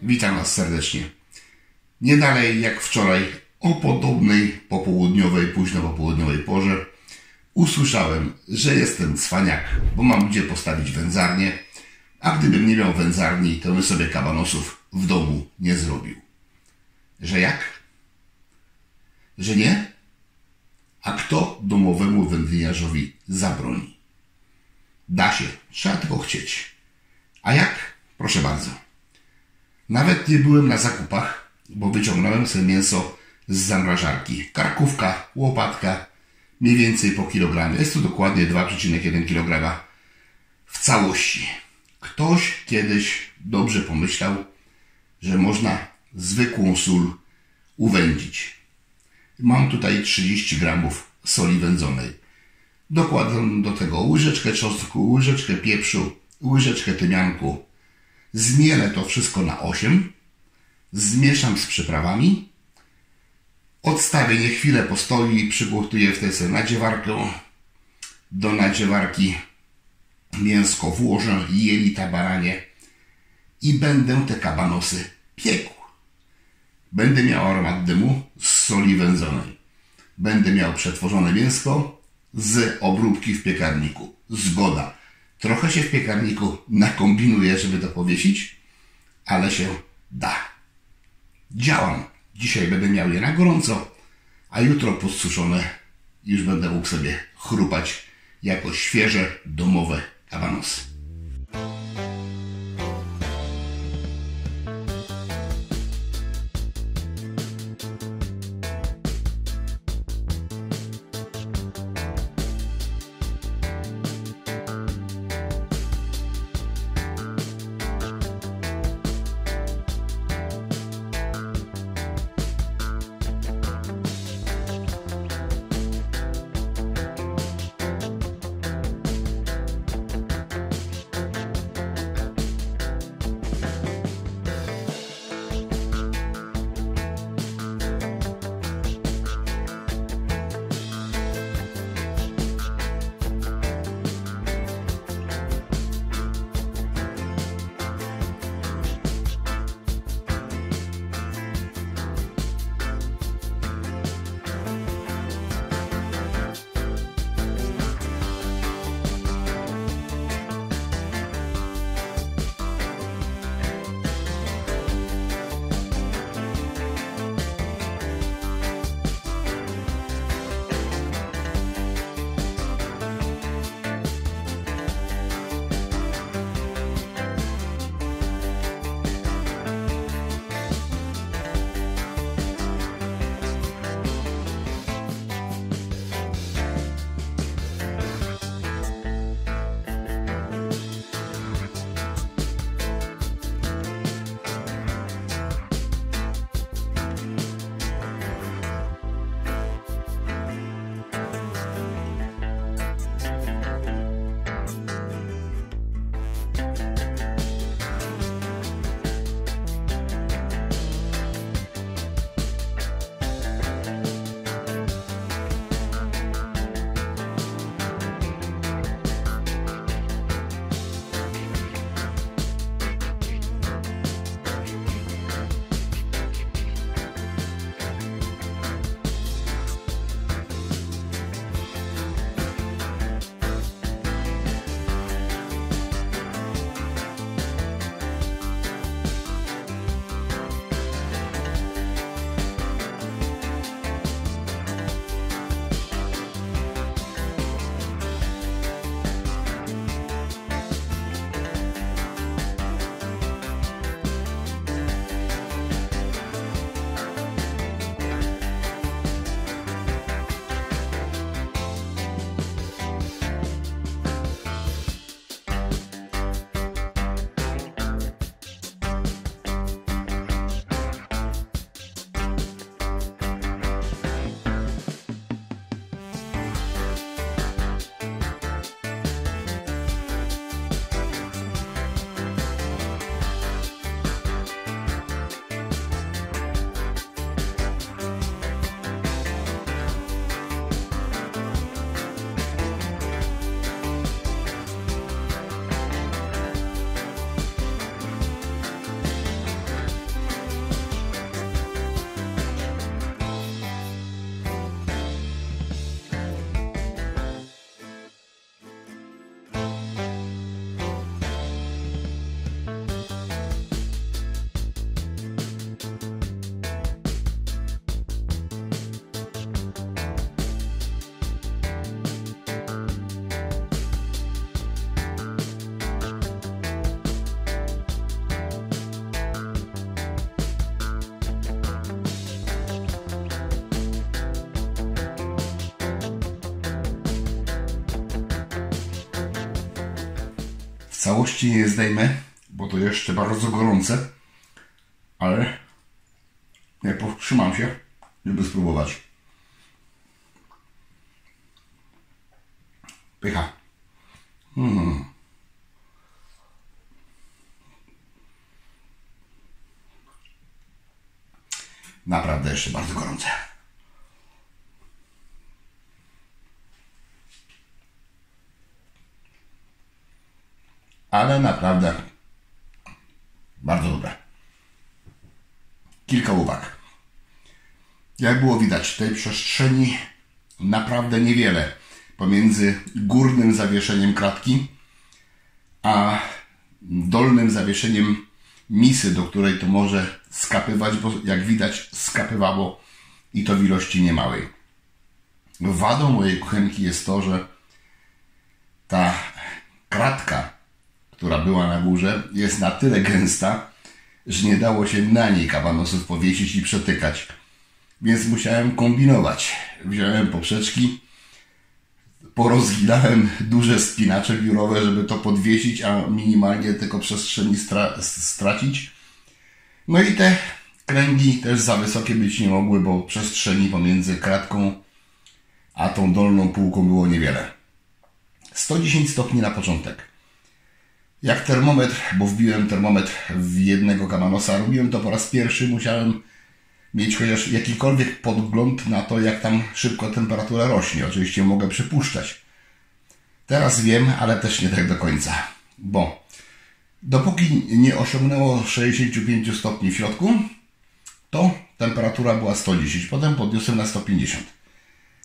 Witam Was serdecznie. Nie dalej jak wczoraj o podobnej popołudniowej, późno popołudniowej porze usłyszałem, że jestem cwaniak, bo mam gdzie postawić wędzarnię, a gdybym nie miał wędzarni, to bym sobie kabanosów w domu nie zrobił. Że jak? Że nie? A kto domowemu wędliniarzowi zabroni? Da się, trzeba tylko chcieć. A jak? Proszę bardzo. Nawet nie byłem na zakupach, bo wyciągnąłem sobie mięso z zamrażarki. Karkówka, łopatka, mniej więcej po kilogramie. Jest to dokładnie 2,1 kg w całości. Ktoś kiedyś dobrze pomyślał, że można zwykłą sól uwędzić. Mam tutaj 30 gramów soli wędzonej. Dokładam do tego łyżeczkę czosnku, łyżeczkę pieprzu, łyżeczkę tymianku. Zmielę to wszystko na 8. Zmieszam z przyprawami. Odstawię, niech chwilę postoi i przygotuję w tej sobie nadziewarkę. Do nadziewarki mięsko włożę, jelita baranie i będę te kabanosy piekł. Będę miał aromat dymu z soli wędzonej. Będę miał przetworzone mięsko z obróbki w piekarniku. Zgoda. Trochę się w piekarniku nakombinuję, żeby to powiesić, ale się da. Działam. Dzisiaj będę miał je na gorąco, a jutro podsuszone już będę mógł sobie chrupać jako świeże, domowe kabanosy. Całości nie zdejmę, bo to jeszcze bardzo gorące, ale ja powstrzymam się, żeby spróbować. Pycha. Naprawdę jeszcze bardzo gorące. Ale naprawdę bardzo dobre. Kilka uwag. Jak było widać, w tej przestrzeni naprawdę niewiele pomiędzy górnym zawieszeniem kratki a dolnym zawieszeniem misy, do której to może skapywać, bo jak widać skapywało i to w ilości niemałej. Wadą mojej kuchenki jest to, że ta kratka, która była na górze, jest na tyle gęsta, że nie dało się na niej kabanosów powiesić i przetykać. Więc musiałem kombinować. Wziąłem poprzeczki, porozginałem duże spinacze biurowe, żeby to podwiesić, a minimalnie tylko przestrzeni stracić. No i te kręgi też za wysokie być nie mogły, bo przestrzeni pomiędzy kratką a tą dolną półką było niewiele. 110 stopni na początek. Jak termometr, bo wbiłem termometr w jednego kabanosa, robiłem to po raz pierwszy, musiałem mieć chociaż jakikolwiek podgląd na to, jak tam szybko temperatura rośnie. Oczywiście mogę przypuszczać. Teraz wiem, ale też nie tak do końca, bo dopóki nie osiągnęło 65 stopni w środku, to temperatura była 110, potem podniosłem na 150.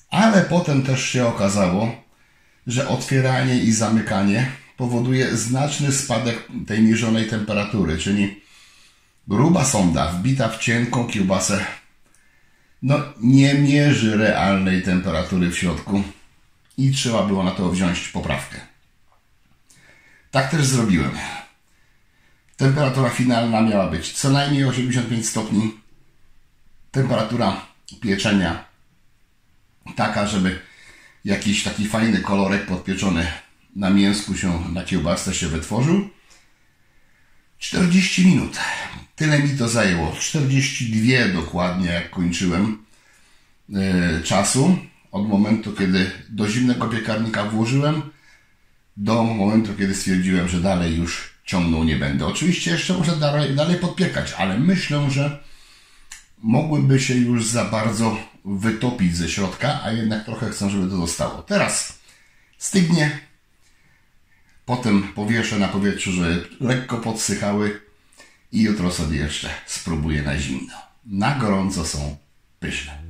Ale potem też się okazało, że otwieranie i zamykanie powoduje znaczny spadek tej mierzonej temperatury, czyli gruba sonda wbita w cienką kiełbasę nie mierzy realnej temperatury w środku i trzeba było na to wziąć poprawkę. Tak też zrobiłem. Temperatura finalna miała być co najmniej 85 stopni. Temperatura pieczenia taka, żeby jakiś taki fajny kolorek podpieczony na mięsku na kiełbasce się wytworzył. 40 minut. Tyle mi to zajęło. 42 dokładnie, jak kończyłem czasu. Od momentu, kiedy do zimnego piekarnika włożyłem, do momentu, kiedy stwierdziłem, że dalej już ciągnął nie będę. Oczywiście jeszcze muszę dalej podpiekać, ale myślę, że mogłyby się już za bardzo wytopić ze środka, a jednak trochę chcę, żeby to zostało. Teraz stygnie, potem powieszę na powietrzu, żeby lekko podsychały i jutro sobie jeszcze spróbuję na zimno. Na gorąco są pyszne.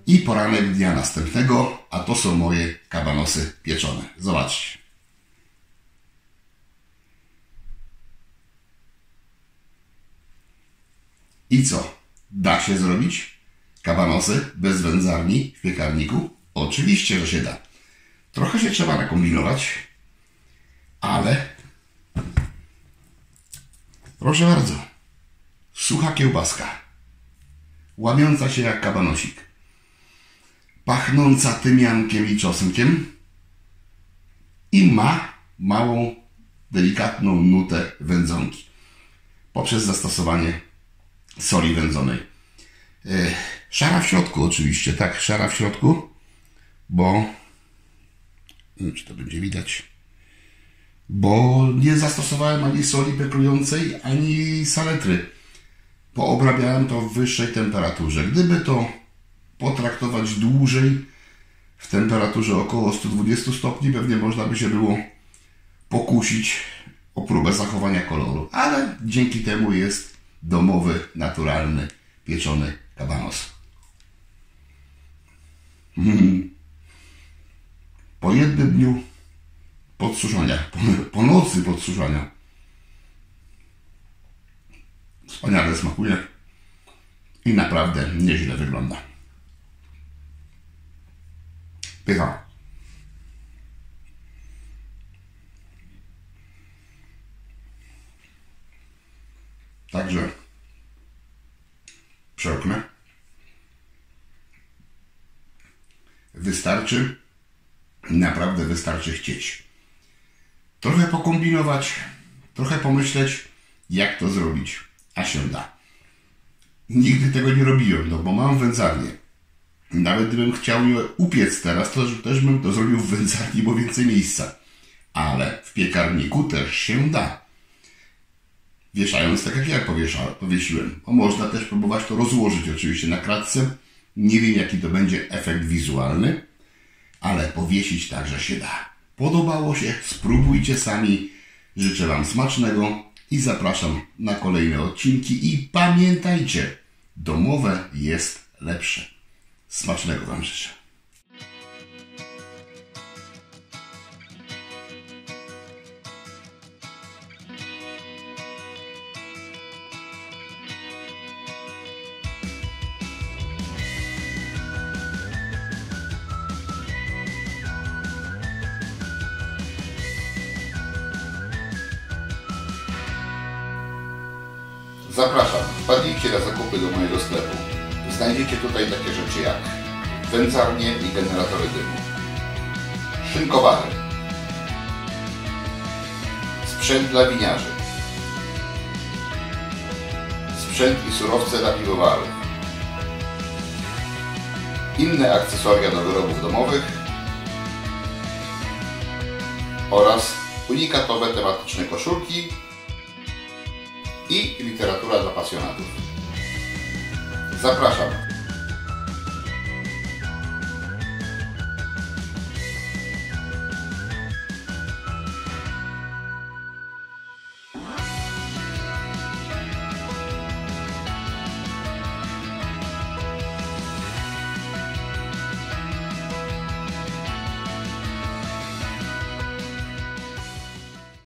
I poranek dnia następnego, a to są moje kabanosy pieczone. Zobaczcie. I co? Da się zrobić kabanosy bez wędzarni w piekarniku? Oczywiście, że się da. Trochę się trzeba nakombinować, ale proszę bardzo. Sucha kiełbaska. Łamiąca się jak kabanosik. Pachnąca tymiankiem i czosnkiem i ma małą, delikatną nutę wędzonki poprzez zastosowanie soli wędzonej. Szara w środku oczywiście, tak, szara w środku, bo nie wiem, czy to będzie widać, bo nie zastosowałem ani soli peklującej, ani saletry. Poobrabiałem to w wyższej temperaturze. Gdyby to potraktować dłużej w temperaturze około 120 stopni, pewnie można by się było pokusić o próbę zachowania koloru. Ale dzięki temu jest domowy, naturalny, pieczony kabanos. Po jednym dniu podsuszania, po nocy podsuszania. Wspaniale smakuje i naprawdę nieźle wygląda. Pycha. Także przełknę. Wystarczy, naprawdę wystarczy chcieć. Trochę pokombinować, trochę pomyśleć, jak to zrobić, a się da. Nigdy tego nie robiłem, no bo mam wędzarnię. Nawet gdybym chciał je upiec teraz, to też bym to zrobił w wędzarni, bo więcej miejsca. Ale w piekarniku też się da. Wieszając tak jak ja powiesiłem. Bo można też próbować to rozłożyć oczywiście na kratce. Nie wiem jaki to będzie efekt wizualny, ale powiesić także się da. Podobało się? Spróbujcie sami. Życzę Wam smacznego i zapraszam na kolejne odcinki. I pamiętajcie, domowe jest lepsze. Smacznego Wam życzę. Zapraszam, wpadnijcie na zakupy do mojego sklepu. Znajdziecie tutaj takie rzeczy jak wędzarnie i generatory dymu, szynkowary, sprzęt dla winiarzy, sprzęt i surowce dla piwowarów, inne akcesoria do wyrobów domowych oraz unikatowe tematyczne koszulki i literatura dla pasjonatów. Zapraszam.